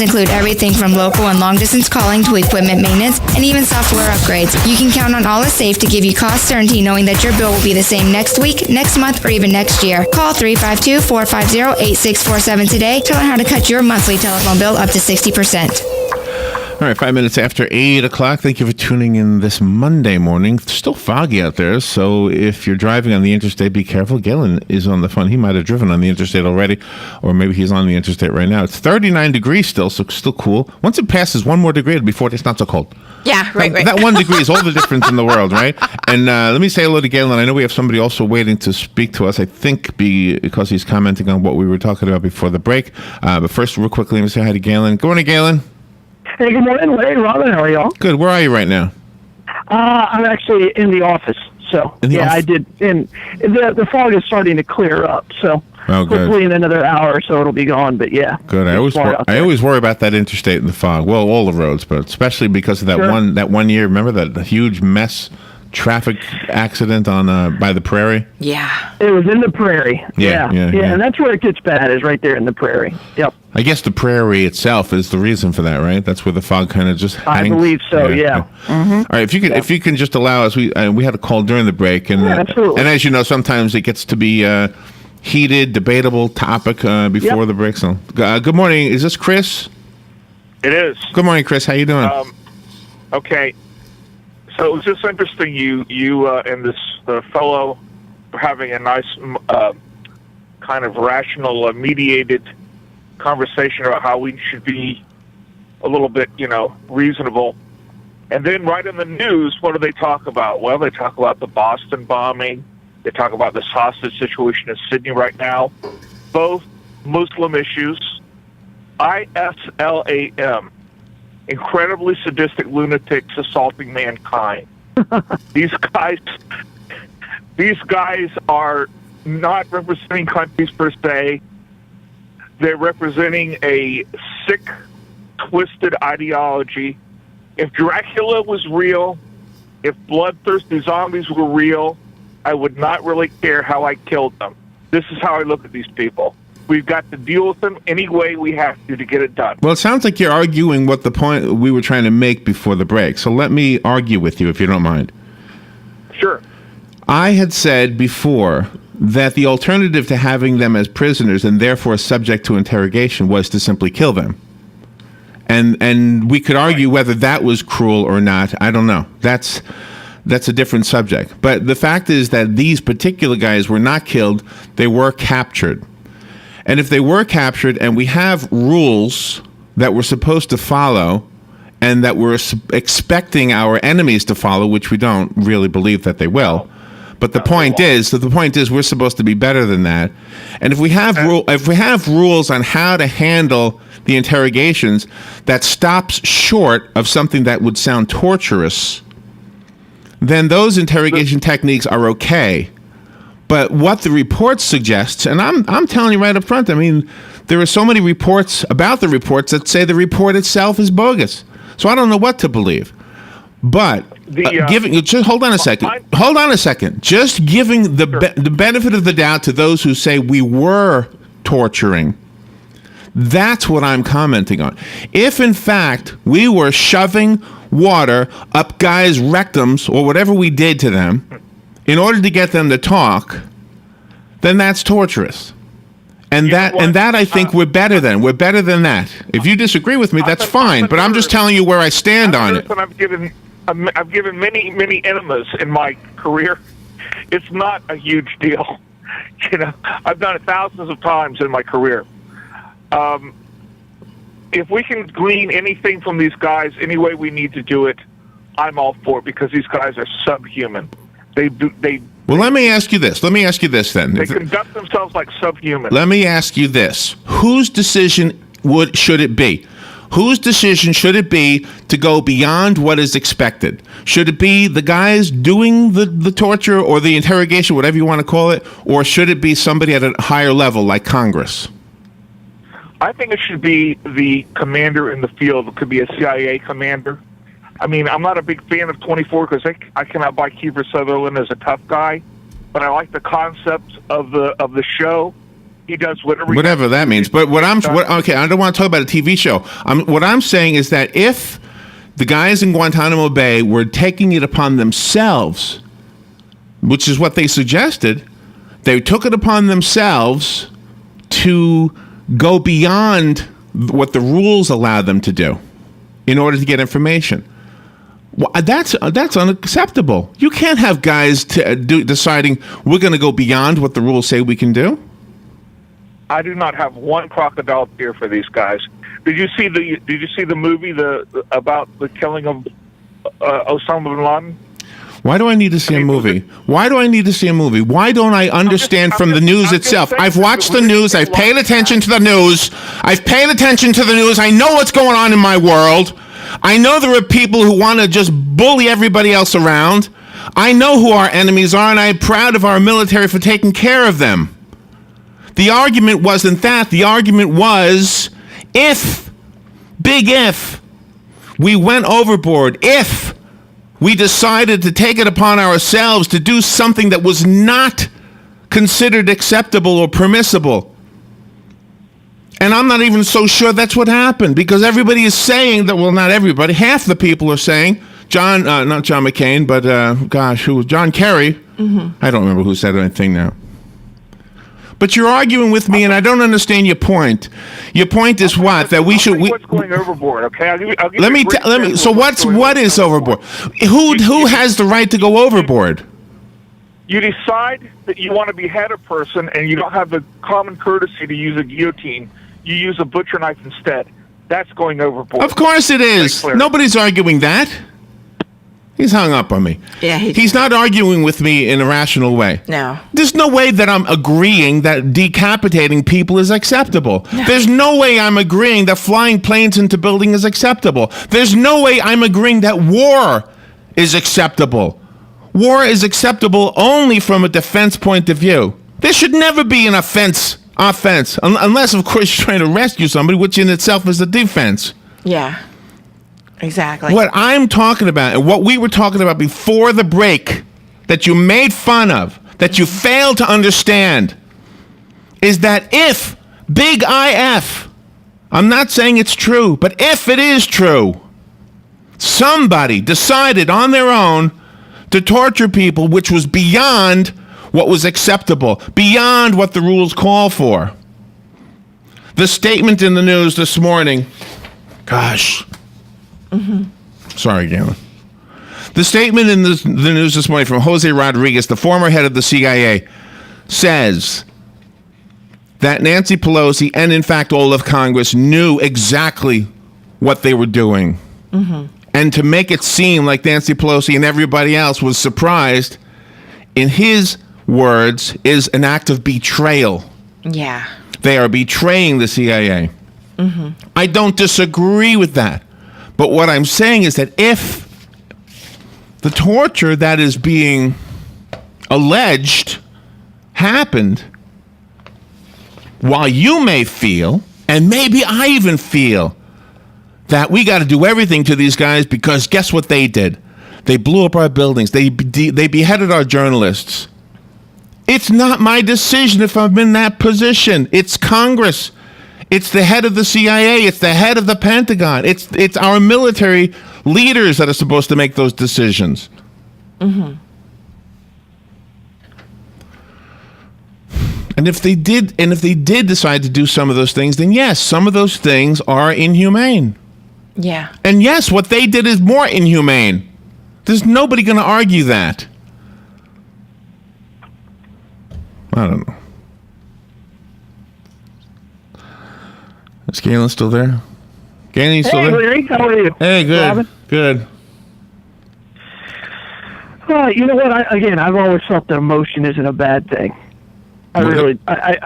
Include everything from local and long-distance calling to equipment maintenance and even software upgrades. You can count on AllIsSafe to give you cost certainty knowing that your bill will be the same next week, next month, or even next year. Call 352-450-8647 today to learn how to cut your monthly telephone bill up to 60%. All right, 5 minutes after 8 o'clock. Thank you for tuning in this Monday morning. It's still foggy out there, so if you're driving on the interstate, be careful. Galen is on the phone. He might have driven on the interstate already, or maybe he's on the interstate right now. It's 39 degrees still, so it's still cool. Once it passes 1 more degree, before it's not so cold. Yeah, right. That 1 degree is all the difference in the world, right? And let me say hello to Galen. I know we have somebody also waiting to speak to us, I think because he's commenting on what we were talking about before the break. But first, real quickly, let me say hi to Galen. Good morning, Galen. Hey, good morning. Hey, Robin. How are y'all? Good. Where are you right now? I'm actually in the office. So, I did. And the fog is starting to clear up. So, hopefully in another hour or so it'll be gone. But, yeah. Good. I always worry about that interstate in the fog. Well, all the roads, but especially because of that one year. Remember that huge mess traffic accident on by the Prairie? Yeah. It was in the Prairie. Yeah. And that's where it gets bad, is right there in the Prairie. Yep. I guess the Prairie itself is the reason for that, right? That's where the fog kind of just hangs. I believe so. Yeah. Mm-hmm. All right. If you can just allow us, we had a call during the break, and absolutely. And as you know, sometimes it gets to be heated, debatable topic before the break. So, good morning. Is this Chris? It is. Good morning, Chris. How you doing? Okay. So it was just interesting. You and this fellow were having a nice kind of rational, mediated conversation about how we should be a little bit, reasonable. And then right in the news, what do they talk about? Well, they talk about the Boston bombing. They talk about this hostage situation in Sydney right now. Both Muslim issues. ISLAM. Incredibly sadistic lunatics assaulting mankind. These guys are not representing countries per se. They're representing a sick, twisted ideology. If Dracula was real, if bloodthirsty zombies were real, I would not really care how I killed them. This is how I look at these people. We've got to deal with them any way we have to get it done. Well, it sounds like you're arguing what the point we were trying to make before the break. So let me argue with you, if you don't mind. Sure. I had said before that the alternative to having them as prisoners and therefore subject to interrogation was to simply kill them. And we could argue whether that was cruel or not. I don't know. That's a different subject. But the fact is that these particular guys were not killed. They were captured. And if they were captured and we have rules that we're supposed to follow and that we're expecting our enemies to follow, which we don't really believe that they will, but the point is we're supposed to be better than that. And if we have rules on how to handle the interrogations that stops short of something that would sound torturous, then those interrogation techniques are okay. But what the report suggests, and I'm telling you right up front, I mean, there are so many reports about the reports that say the report itself is bogus. So I don't know what to believe. But just hold on a second. Just giving the benefit of the doubt to those who say we were torturing. That's what I'm commenting on. If in fact we were shoving water up guys' rectums or whatever we did to them in order to get them to talk, then that's torturous. And that I think we're better than. We're better than that. If you disagree with me, that's fine. But I'm just telling you where I stand on it. I've given many enemas in my career. It's not a huge deal. I've done it thousands of times in my career. If we can glean anything from these guys any way we need to do it, I'm all for it because these guys are subhuman. Well, let me ask you this. Then. They conduct themselves like subhuman. Let me ask you this. Whose decision should it be? Whose decision should it be to go beyond what is expected? Should it be the guys doing the torture or the interrogation, whatever you want to call it, or should it be somebody at a higher level like Congress? I think it should be the commander in the field. It could be a CIA commander. I mean, I'm not a big fan of 24 because I cannot buy Kiefer Sutherland as a tough guy, but I like the concept of the show. He does whatever. Whatever that means. But okay, I don't want to talk about a TV show. What I'm saying is that if the guys in Guantanamo Bay were taking it upon themselves, which is what they suggested, they took it upon themselves to go beyond what the rules allow them to do in order to get information. Well, that's unacceptable. You can't have guys deciding we're going to go beyond what the rules say we can do. I do not have one crocodile tear for these guys. Did you see the movie about the killing of Osama bin Laden? Why do I need to see a movie? Why do I need to see a movie? Why don't I understand from the news itself? I've watched the news. I've paid attention to the news. I know what's going on in my world. I know there are people who want to just bully everybody else around. I know who our enemies are, and I'm proud of our military for taking care of them. The argument wasn't that. The argument was if we went overboard, if we decided to take it upon ourselves to do something that was not considered acceptable or permissible. And I'm not even so sure that's what happened, because everybody is saying that, well, not everybody, half the people are saying, not John McCain, but who was John Kerry? Mm-hmm. I don't remember who said anything now. But you're arguing with me, and I don't understand your point. Your point is what? That we should. What's going overboard? Okay, I'll give let me. So what is overboard? Who has the right to go overboard? You decide that you want to behead a person, and you don't have the common courtesy to use a guillotine. You use a butcher knife instead. That's going overboard. Of course it is. Nobody's arguing that. He's hung up on me. Yeah, he's not arguing with me in a rational way. No. There's no way that I'm agreeing that decapitating people is acceptable. No. There's no way I'm agreeing that flying planes into buildings is acceptable. There's no way I'm agreeing that war is acceptable. War is acceptable only from a defense point of view. There should never be an offense, unless, of course, you're trying to rescue somebody, which in itself is a defense. Yeah. Exactly. What I'm talking about, and what we were talking about before the break, that you made fun of, that you failed to understand, is that if, big IF, I'm not saying it's true, but if it is true, somebody decided on their own to torture people, which was beyond what was acceptable, beyond what the rules call for. The statement in the news this morning, gosh. Mm-hmm. Sorry, Galen. The statement in the news this morning from Jose Rodriguez, the former head of the CIA, says that Nancy Pelosi and, in fact, all of Congress knew exactly what they were doing. Mm-hmm. And to make it seem like Nancy Pelosi and everybody else was surprised, in his words, is an act of betrayal. Yeah. They are betraying the CIA. Mm-hmm. I don't disagree with that. But what I'm saying is that if the torture that is being alleged happened, while you may feel, and maybe I even feel, that we got to do everything to these guys because guess what they did? They blew up our buildings. They beheaded our journalists. It's not my decision if I'm in that position. It's Congress. It's the head of the CIA. It's the head of the Pentagon. It's our military leaders that are supposed to make those decisions. Mm-hmm. And if they did decide to do some of those things, then yes, some of those things are inhumane. Yeah. And yes, what they did is more inhumane. There's nobody going to argue that. I don't know. Is Galen still there? Galen, you still there? Larry, how are you? Hey, good. Robin? Good. You know what? I've always felt that emotion isn't a bad thing. I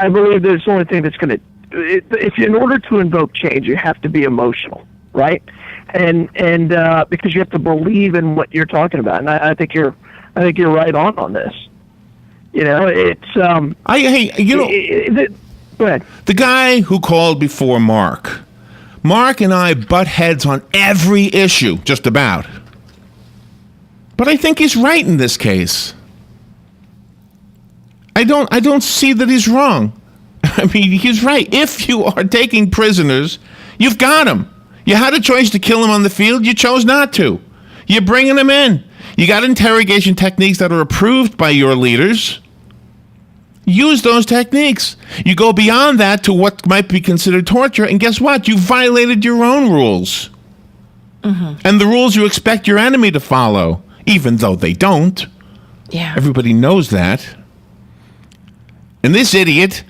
believe that it's the only thing that's going to. If in order to invoke change, you have to be emotional, right? And because you have to believe in what you're talking about, and I think you're right on this. You know, it's go ahead. The guy who called before Mark and I butt heads on every issue, just about. But I think he's right in this case. I don't see that he's wrong. I mean, he's right. If you are taking prisoners, you've got them. You had a choice to kill them on the field. You chose not to. You're bringing them in. You got interrogation techniques that are approved by your leaders. Use those techniques. You go beyond that to what might be considered torture, and guess what? You violated your own rules. And the rules you expect your enemy to follow, even though they don't. Yeah. Everybody knows that. And this idiot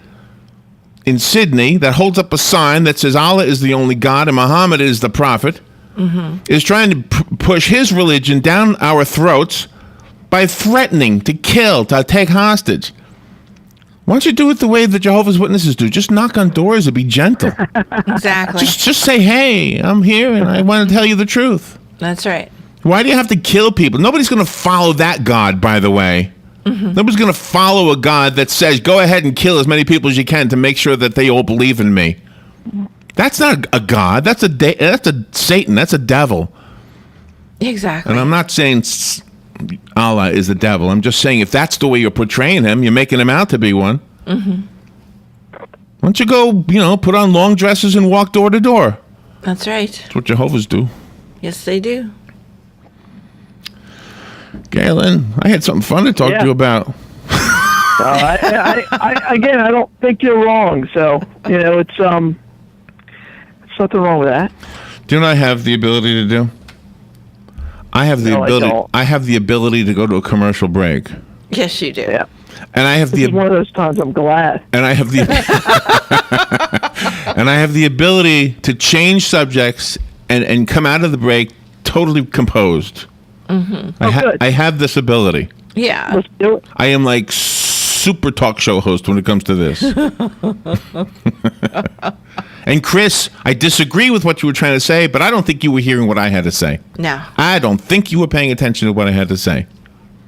in Sydney that holds up a sign that says Allah is the only God and Muhammad is the prophet is trying to push his religion down our throats by threatening to kill, to take hostage. Why don't you do it the way the Jehovah's Witnesses do? Just knock on doors and be gentle. Exactly. Just say, hey, I'm here and I want to tell you the truth. That's right. Why do you have to kill people? Nobody's going to follow that God, by the way. Nobody's going to follow a God that says, go ahead and kill as many people as you can to make sure that they all believe in me. That's not a God. That's a Satan. That's a devil. Exactly. And I'm not saying Allah is the devil. I'm just saying if that's the way you're portraying him, you're making him out to be one. Why don't you go, put on long dresses and walk door to door? That's right. That's what Jehovah's do. Yes, they do. Galen, I had something fun to talk to you about. Again, I don't think you're wrong. So it's nothing wrong with that. Do you know what I have the ability to do? I have the ability to go to a commercial break. Yes, you do. Yeah. And I have This is one of those times I'm glad. And I have the and I have the ability to change subjects and come out of the break totally composed. Good. I have this ability. Yeah. Let's do it. I am like super talk show host when it comes to this. And Chris, I disagree with what you were trying to say, but I don't think you were hearing what I had to say. No. I don't think you were paying attention to what I had to say.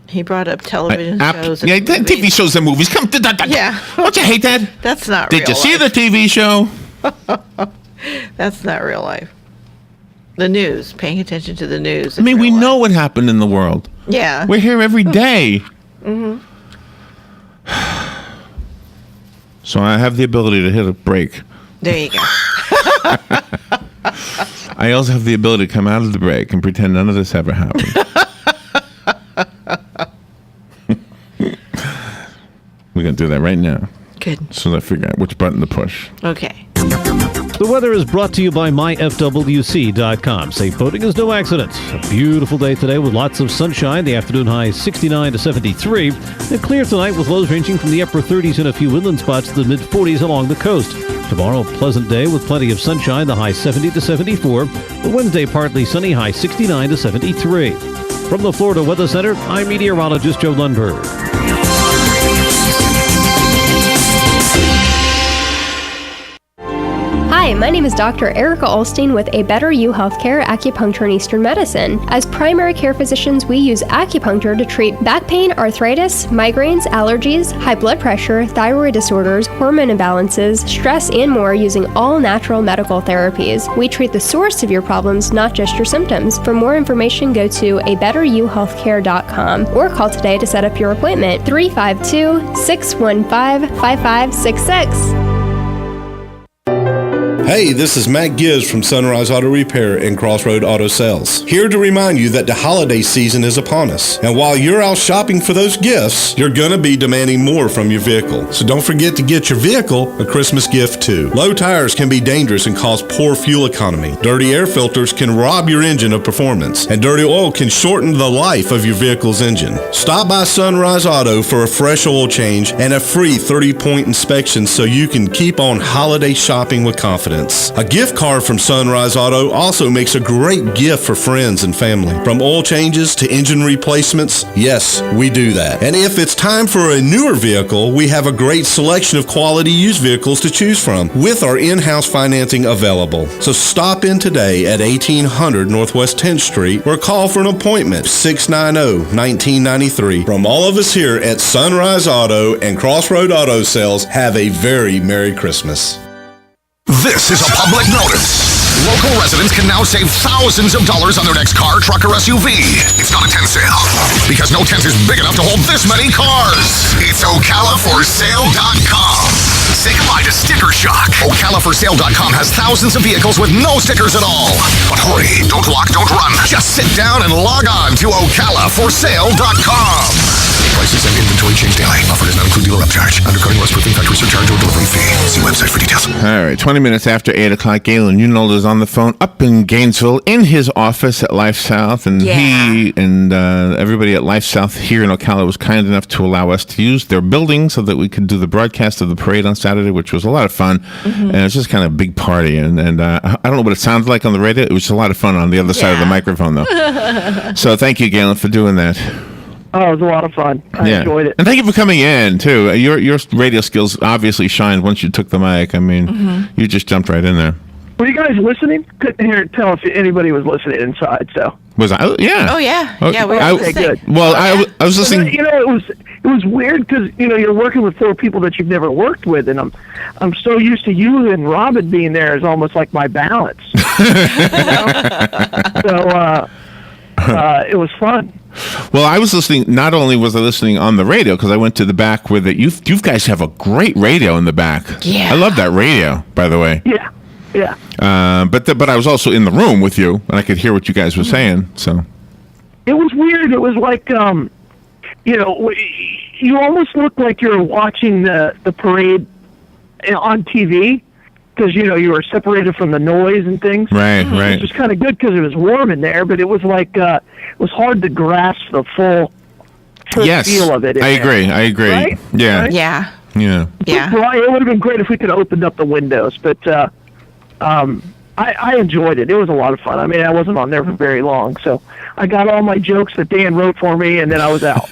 He brought up television shows. Yeah, And movies. TV shows and movies. Come, Yeah. Don't you hate that? That's not Did real you see life. the TV show? That's not real life. The news. Paying attention to the news. I mean, we know what happened in the world. Yeah. We're here every day. So I have the ability to hit a break. There you go. I also have the ability to come out of the break and pretend none of this ever happened. We're going to do that right now. Good. So I figure out which button to push. Okay. The weather is brought to you by myfwc.com. Safe boating is no accident. A beautiful day today with lots of sunshine. The afternoon high 69 to 73. And clear tonight with lows ranging from the upper 30s in a few inland spots to the mid 40s along the coast. Tomorrow, pleasant day with plenty of sunshine, the high 70 to 74. The Wednesday, partly sunny, high 69 to 73. From the Florida Weather Center, I'm meteorologist Joe Lundberg. Hi, my name is Dr. Erica Olstein with A Better You Healthcare Acupuncture and Eastern Medicine. As primary care physicians, we use acupuncture to treat back pain, arthritis, migraines, allergies, high blood pressure, thyroid disorders, hormone imbalances, stress, and more using all natural medical therapies. We treat the source of your problems, not just your symptoms. For more information, go to abetteryouhealthcare.com or call today to set up your appointment. 352-615-5566. Hey, this is Matt Gibbs from Sunrise Auto Repair and Crossroad Auto Sales. Here to remind you that the holiday season is upon us. And while you're out shopping for those gifts, you're going to be demanding more from your vehicle. So don't forget to get your vehicle a Christmas gift too. Low tires can be dangerous and cause poor fuel economy. Dirty air filters can rob your engine of performance. And dirty oil can shorten the life of your vehicle's engine. Stop by Sunrise Auto for a fresh oil change and a free 30-point inspection so you can keep on holiday shopping with confidence. A gift card from Sunrise Auto also makes a great gift for friends and family. From oil changes to engine replacements, yes, we do that. And if it's time for a newer vehicle, we have a great selection of quality used vehicles to choose from with our in-house financing available. So stop in today at 1800 Northwest 10th Street or call for an appointment 690-1993. From all of us here at Sunrise Auto and Crossroad Auto Sales, have a very Merry Christmas. This is a public notice. Local residents can now save thousands of dollars on their next car, truck, or SUV. It's not a tent sale, because no tent is big enough to hold this many cars. It's OcalaForSale.com. Say goodbye to sticker shock. OcalaForSale.com has thousands of vehicles with no stickers at all. But hurry, don't walk, don't run. Just sit down and log on to OcalaForSale.com. Prices and inventory change daily. Offer does not include dealer upcharge. Undercutting, rust proofing, factory surcharge, or delivery fee. See website for details. All right, 20 minutes after 8 o'clock, Galen Unold is on the phone up in Gainesville in his office at LifeSouth, and he and everybody at LifeSouth here in Ocala was kind enough to allow us to use their building so that we could do the broadcast of the parade on Saturday, which was a lot of fun, and it was just kind of a big party, and I don't know what it sounded like on the radio. It was a lot of fun on the other side of the microphone, though. So thank you, Galen, for doing that. Oh, it was a lot of fun. I enjoyed it. And thank you for coming in, too. Your radio skills obviously shined once you took the mic. I mean, you just jumped right in there. Were you guys listening? Couldn't tell if anybody was listening inside, so. Was I? Yeah. Oh, yeah. Okay. Yeah, we were Okay, good. Well, I was listening. You know, it was weird because, you know, you're working with 4 people that you've never worked with, and I'm so used to you and Robin being there as almost like my balance. So, it was fun. Well, I was listening. Not only was I listening on the radio, because I went to the back where you guys have a great radio in the back. Yeah. I love that radio, by the way. Yeah. Yeah. But I was also in the room with you, and I could hear what you guys were saying. So it was weird. It was like, you know, you almost looked like you were watching the parade on TV. Because, you know, you were separated from the noise and things. Right. Which was kind of good because it was warm in there, but it was like, it was hard to grasp the full feel of it. I agree. Right? Yeah. Right? Yeah. Yeah. Yeah. Well, it would have been great if we could have opened up the windows, but I enjoyed it. It was a lot of fun. I mean, I wasn't on there for very long, so I got all my jokes that Dan wrote for me, and then I was out.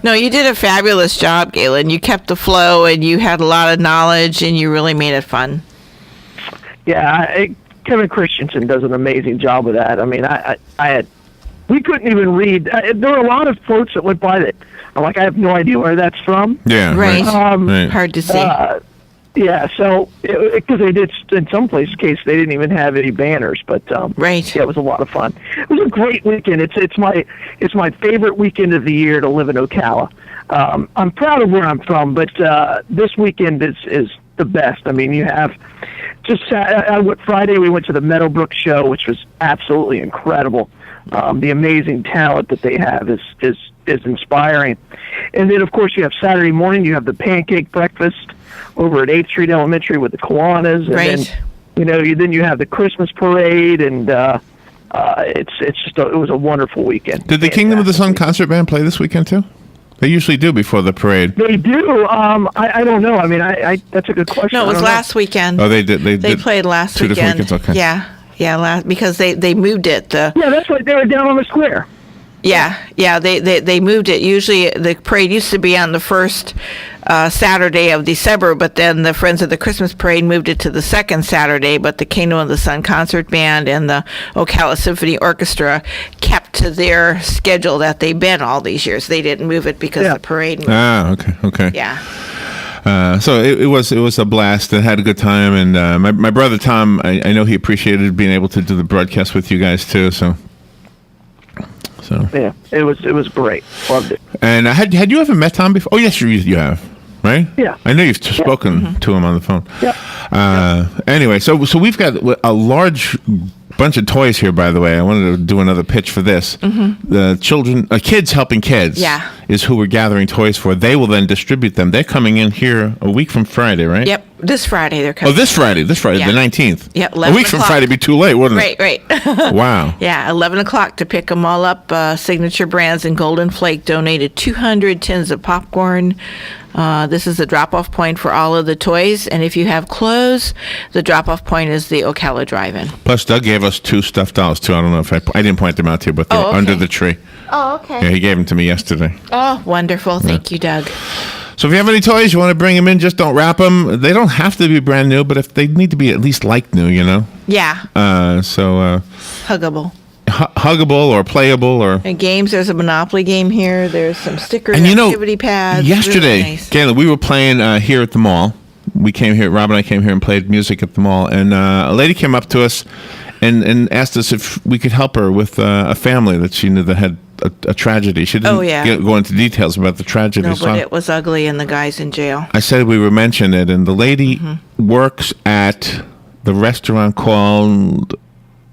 No, you did a fabulous job, Galen. You kept the flow, and you had a lot of knowledge, and you really made it fun. Yeah, Kevin Christensen does an amazing job with that. I mean, we couldn't even read. There were a lot of quotes that went by that I'm like, I have no idea where that's from. Yeah. Right. Right. Hard to see. Yeah, so because they did in some places, they didn't even have any banners, but right. Yeah, it was a lot of fun. It was a great weekend. It's my favorite weekend of the year to live in Ocala. I'm proud of where I'm from, but this weekend is the best. I mean, you have Friday we went to the Meadowbrook show, which was absolutely incredible. The amazing talent that they have is inspiring, and then of course you have Saturday morning. You have the pancake breakfast over at 8th Street Elementary with the Kiwanis, and then you have the Christmas parade, and it was a wonderful weekend. Did the Kingdom of the Sun concert band play this weekend too? They usually do before the parade. They do. I don't know. I mean, I that's a good question. No, it was last weekend. Oh, they did. They played last 2 weekend. different weekends. Okay. Yeah, because they moved it. Yeah, that's right. They were down on the square. Yeah, they moved it. Usually the parade used to be on the first Saturday of December, but then the Friends of the Christmas Parade moved it to the second Saturday, but the Kingdom of the Sun Concert Band and the Ocala Symphony Orchestra kept to their schedule that they've been all these years. They didn't move it because the parade moved. Ah, okay. Yeah. So it was a blast. I had a good time, and my brother Tom, I know he appreciated being able to do the broadcast with you guys too. So yeah, it was great. Loved it. And had you ever met Tom before? Oh yes, you have, right? Yeah. I know you've spoken to him on the phone. Yeah. Anyway, so we've got a bunch of toys here, by the way. I wanted to do another pitch for this. The kids helping kids is who we're gathering toys for. They will then distribute them. They're coming in here a week from Friday, right? Yep, this Friday they're coming. Oh, this Friday, the 19th. Yeah, 11 a week from Friday would be too late, wouldn't it? Right. Wow. Yeah, 11 o'clock to pick them all up. Signature Brands and Golden Flake donated 200 tins of popcorn. This is the drop-off point for all of the toys, and if you have clothes, the drop-off point is the Ocala Drive-In. Plus, Doug gave us 2 stuffed dolls, too. I don't know if I didn't point them out to you, but they're under the tree. Oh, okay. Yeah, he gave them to me yesterday. Oh, wonderful. Thank you, Doug. So if you have any toys, you want to bring them in, just don't wrap them. They don't have to be brand new, but if they need to be at least like new, you know? Yeah. Huggable. Huggable or playable or... And games, there's a Monopoly game here. There's some stickers, and activity pads. Yesterday, really nice. Galen, we were playing here at the mall. Rob and I came here and played music at the mall, and a lady came up to us, and asked us if we could help her with a family that she knew that had a tragedy. She didn't go into details about the tragedy. No, but it was ugly, and the guy's in jail. I said we would mention it, and the lady works at the restaurant called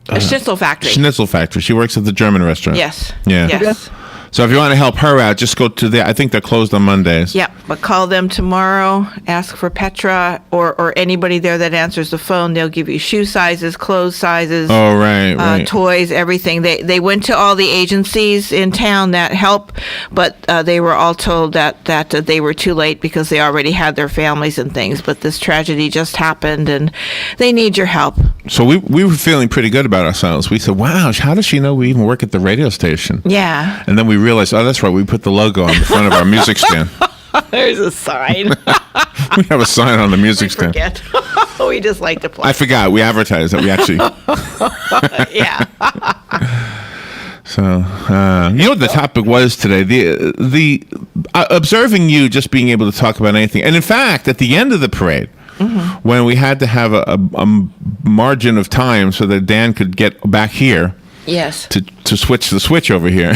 A Schnitzel Factory. Schnitzel Factory. She works at the German restaurant. Yes. Yeah. Yes. So if you want to help her out, just go to I think they're closed on Mondays. Yeah, but call them tomorrow, ask for Petra or anybody there that answers the phone. They'll give you shoe sizes, clothes sizes, Oh, right. toys, everything. They went to all the agencies in town that help, but they were all told that they were too late because they already had their families and things. But this tragedy just happened, and they need your help. So we were feeling pretty good about ourselves. We said, wow, how does she know we even work at the radio station? Yeah. And then we realized, oh, that's right, we put the logo on the front of our music stand. There's a sign. We have a sign on the music stand. Forget. We just like to play. I forgot. We advertised that we actually... Yeah. So, you know what the topic was today? The observing you just being able to talk about anything. And in fact, at the end of the parade, when we had to have a margin of time so that Dan could get back here, Yes. to switch the switch over here.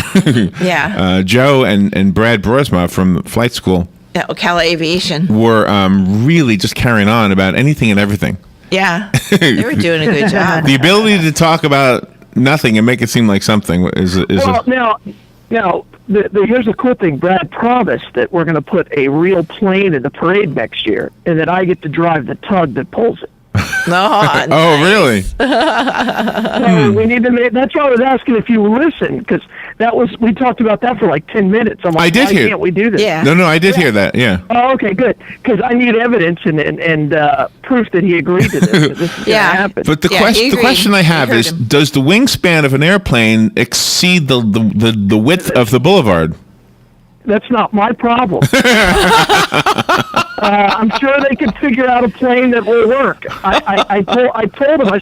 Yeah. Joe and Brad Brorsma from flight school Ocala Aviation. were really just carrying on about anything and everything. Yeah. They were doing a good job. The ability to talk about nothing and make it seem like something is Now, here's the cool thing. Brad promised that we're going to put a real plane in the parade next year, and that I get to drive the tug that pulls it. No. Oh, really? So we need to make. That's why I was asking if you listened, because we talked about that for like 10 minutes. I'm like, I did why hear. can't we do this? Yeah. No, I did hear that. Yeah. Oh, okay, good. Because I need evidence and proof that he agreed to this. 'Cause this is going to happen. But the he agreed. question I have We is, heard him. does the wingspan of an airplane exceed the width of the boulevard? That's not my problem. I'm sure they could figure out a plane that will work. I told him, I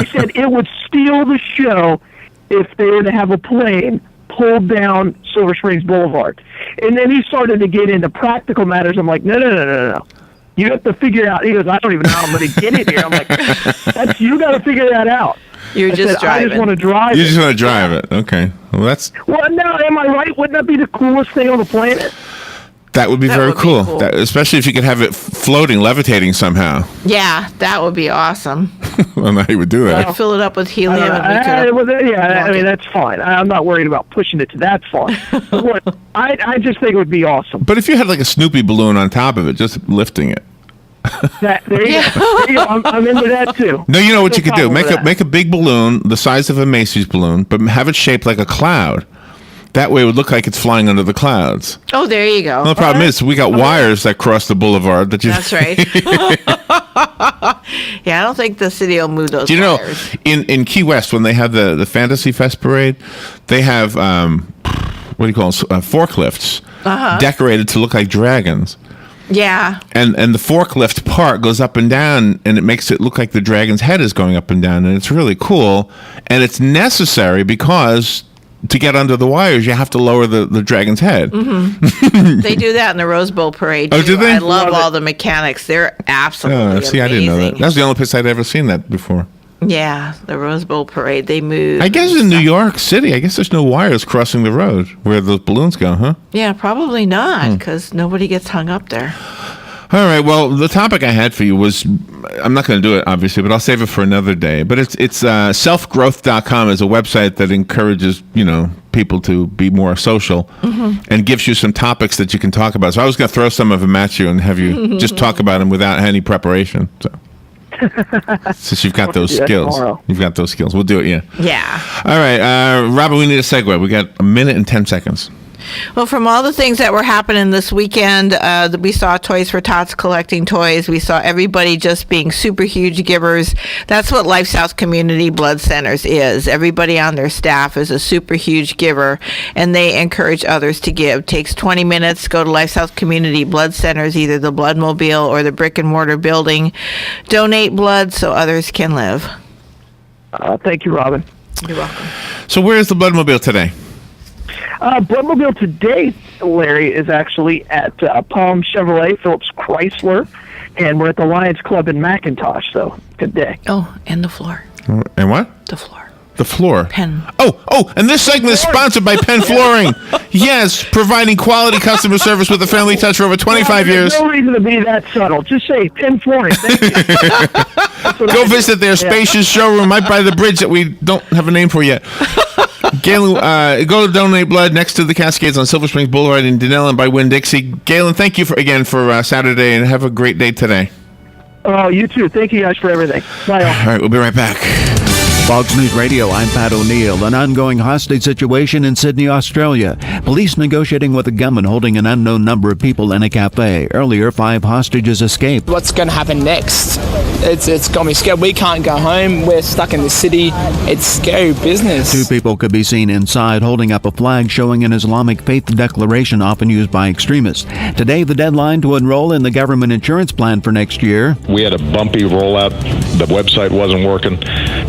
said it would steal the show if they were to have a plane pulled down Silver Springs Boulevard. And then he started to get into practical matters. I'm like, no. You have to figure out. He goes, I don't even know how I'm going to get it here. I'm like, you got to figure that out. You're I just said, driving. I just want to drive You it. just want to drive it. Okay. Well, Well, no, am I right? Wouldn't that be the coolest thing on the planet? that would be That very would be cool. cool. Especially if you could have it floating, levitating somehow. Yeah, that would be awesome. I don't know how you would do that. Fill it up with helium and we I mean, that's fine. I'm not worried about pushing it to that far. But I just think it would be awesome. But if you had like a Snoopy balloon on top of it, just lifting it. There you go. I'm into that too. No, you know what No you could do? problem with that. Make a big balloon the size of a Macy's balloon, but have it shaped like a cloud. That way it would look like it's flying under the clouds. Oh, there you go. Well, the problem is we got wires that cross the boulevard. That's right. Yeah, I don't think the city will move those Do you know, wires. in Key West, when they have the Fantasy Fest parade, they have, what do you call them, forklifts decorated to look like dragons. Yeah. And the forklift part goes up and down, and it makes it look like the dragon's head is going up and down, and it's really cool. And it's necessary because to get under the wires, you have to lower the dragon's head. They do that in the Rose Bowl parade. Oh, too. do they? I love Love all it. the mechanics. They're absolutely See, I didn't know that. amazing. That's the only place I'd ever seen that before. Yeah, the Rose Bowl parade. They move. I guess in New York City, I guess there's no wires crossing the road where the balloons go, huh? Yeah, probably Hmm. not, because nobody gets hung up there. All right. Well, the topic I had for you was, I'm not going to do it, obviously, but I'll save it for another day. But it's selfgrowth.com is a website that encourages, people to be more social and gives you some topics that you can talk about. So I was going to throw some of them at you and have you just talk about them without any preparation. So. Since you've got those do that skills. tomorrow. You've got those skills. We'll do it, yeah. Yeah. All right. Robin, we need a segue. We got a minute and 10 seconds. Well, from all the things that were happening this weekend, we saw Toys for Tots collecting toys. We saw everybody just being super huge givers. That's what LifeSouth Community Blood Centers is. Everybody on their staff is a super huge giver, and they encourage others to give. Takes 20 minutes. Go to LifeSouth Community Blood Centers, either the Bloodmobile or the brick and mortar building. Donate blood so others can live. Thank you, Robin. You're welcome. So where is the Bloodmobile today? Bloodmobile today, Larry, is actually at Palm Chevrolet, Phillips Chrysler, and we're at the Lions Club in McIntosh, so good day. Oh, and the floor. And what? The floor. The floor. Penn. Oh, and this segment is sponsored by Penn Flooring. Yes, providing quality customer service with a family touch for over 25 years. There's no reason to be that subtle. Just say Penn Flooring. Thank you. Go visit their spacious showroom right by the bridge that we don't have a name for yet. Galen, go to donate blood next to the Cascades on Silver Springs Boulevard in Denellen by Winn-Dixie. Galen, thank you again for Saturday, and have a great day today. Oh, you too. Thank you guys for everything. Bye all. All right, we'll be right back. Fox News Radio, I'm Pat O'Neill. An ongoing hostage situation in Sydney, Australia. Police negotiating with a gunman holding an unknown number of people in a cafe. Earlier, 5 hostages escaped. What's going to happen next? It's got me scared. We can't go home. We're stuck in the city. It's scary business. 2 people could be seen inside holding up a flag showing an Islamic faith declaration often used by extremists. Today, the deadline to enroll in the government insurance plan for next year. We had a bumpy rollout. The website wasn't working.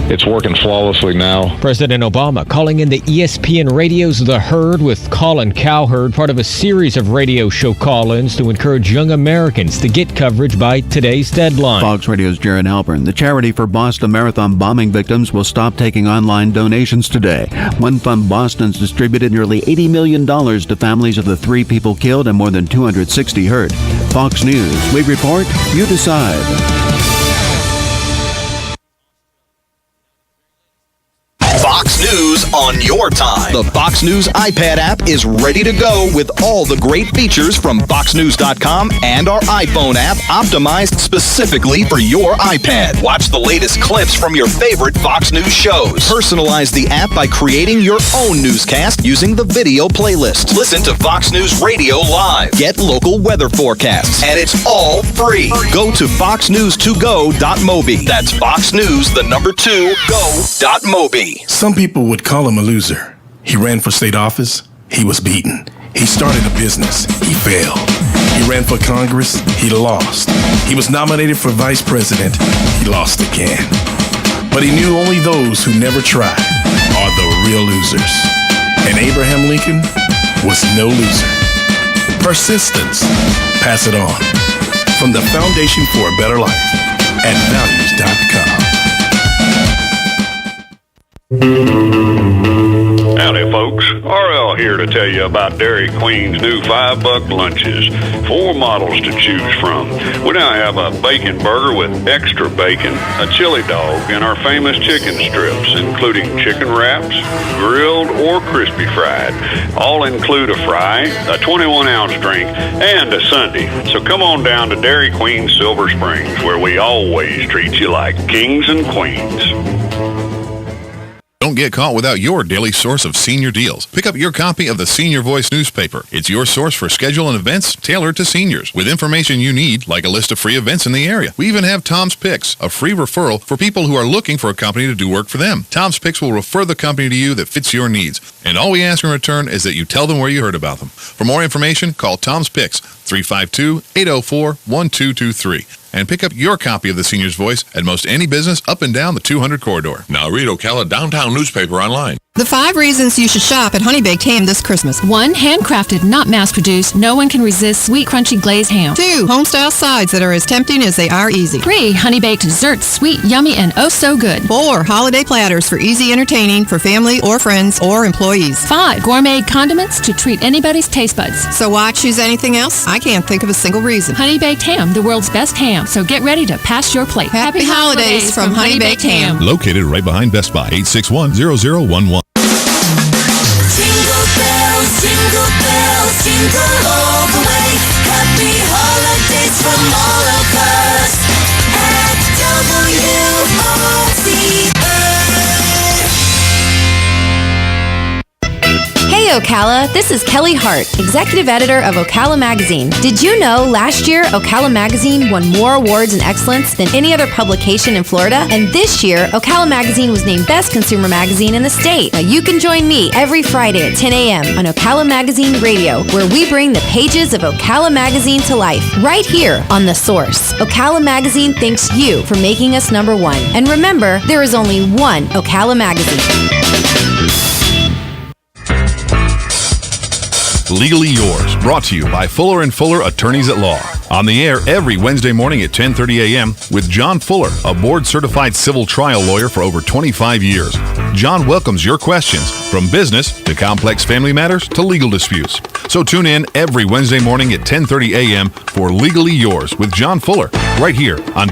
It's working flawlessly now. President Obama calling in the ESPN Radio's The Herd with Colin Cowherd, part of a series of radio show call-ins to encourage young Americans to get coverage by today's deadline. Fox Radio's Jared Halpern. The charity for Boston Marathon bombing victims will stop taking online donations today. One Fund Boston's distributed nearly $80 million to families of the 3 people killed and more than 260 hurt. Fox News. We report, you decide. Fox News on your time. The Fox News iPad app is ready to go with all the great features from FoxNews.com and our iPhone app optimized specifically for your iPad. Watch the latest clips from your favorite Fox News shows. Personalize the app by creating your own newscast using the video playlist. Listen to Fox News Radio live. Get local weather forecasts. And it's all free. Go to foxnews2go.mobi. That's foxnews2go.mobi. Some people would call him a loser. He ran for state office. He was beaten. He started a business. He failed. He ran for Congress. He lost. He was nominated for vice president. He lost again. But he knew only those who never tried are the real losers. And Abraham Lincoln was no loser. Persistence. Pass it on. From the Foundation for a Better Life at values.com. Howdy, folks. RL here to tell you about Dairy Queen's new $5 lunches. 4 models to choose from. We now have a bacon burger with extra bacon, a chili dog, and our famous chicken strips, including chicken wraps, grilled or crispy fried. All include a fry, a 21-ounce drink, and a sundae. So come on down to Dairy Queen Silver Springs, where we always treat you like kings and queens. Don't get caught without your daily source of senior deals. Pick up your copy of the Senior Voice newspaper. It's your source for schedule and events tailored to seniors, with information you need, like a list of free events in the area. We even have Tom's Picks, a free referral for people who are looking for a company to do work for them. Tom's Picks will refer the company to you that fits your needs. And all we ask in return is that you tell them where you heard about them. For more information, call Tom's Picks, 352-804-1223. And pick up your copy of the Senior's Voice at most any business up and down the 200 corridor. Now read Ocala Downtown newspaper online. The 5 reasons you should shop at Honey Baked Ham this Christmas. 1. Handcrafted, not mass-produced. No one can resist sweet, crunchy glazed ham. 2. Home-style sides that are as tempting as they are easy. 3. Honey-baked desserts, sweet, yummy, and oh so good. 4. Holiday platters for easy entertaining for family or friends or employees. 5. Gourmet condiments to treat anybody's taste buds. So why choose anything else? I can't think of a single reason. Honey-baked ham, the world's best ham. So get ready to pass your plate. Happy holidays from Honey Baked Ham. Located right behind Best Buy, 861-0011. Jingle bells, jingle bells, jingle all the way. Happy holidays from all of us at WOCA. Hey Ocala, this is Kelly Hart, Executive Editor of Ocala Magazine. Did you know last year Ocala Magazine won more awards in excellence than any other publication in Florida? And this year, Ocala Magazine was named Best Consumer Magazine in the state. Now you can join me every Friday at 10 a.m. on Ocala Magazine Radio, where we bring the pages of Ocala Magazine to life, right here on The Source. Ocala Magazine thanks you for making us number 1. And remember, there is only one Ocala Magazine. Legally Yours, brought to you by Fuller & Fuller Attorneys at Law. On the air every Wednesday morning at 10:30 a.m. with John Fuller, a board-certified civil trial lawyer for over 25 years. John welcomes your questions, from business to complex family matters to legal disputes. So tune in every Wednesday morning at 10:30 a.m. for Legally Yours with John Fuller, right here on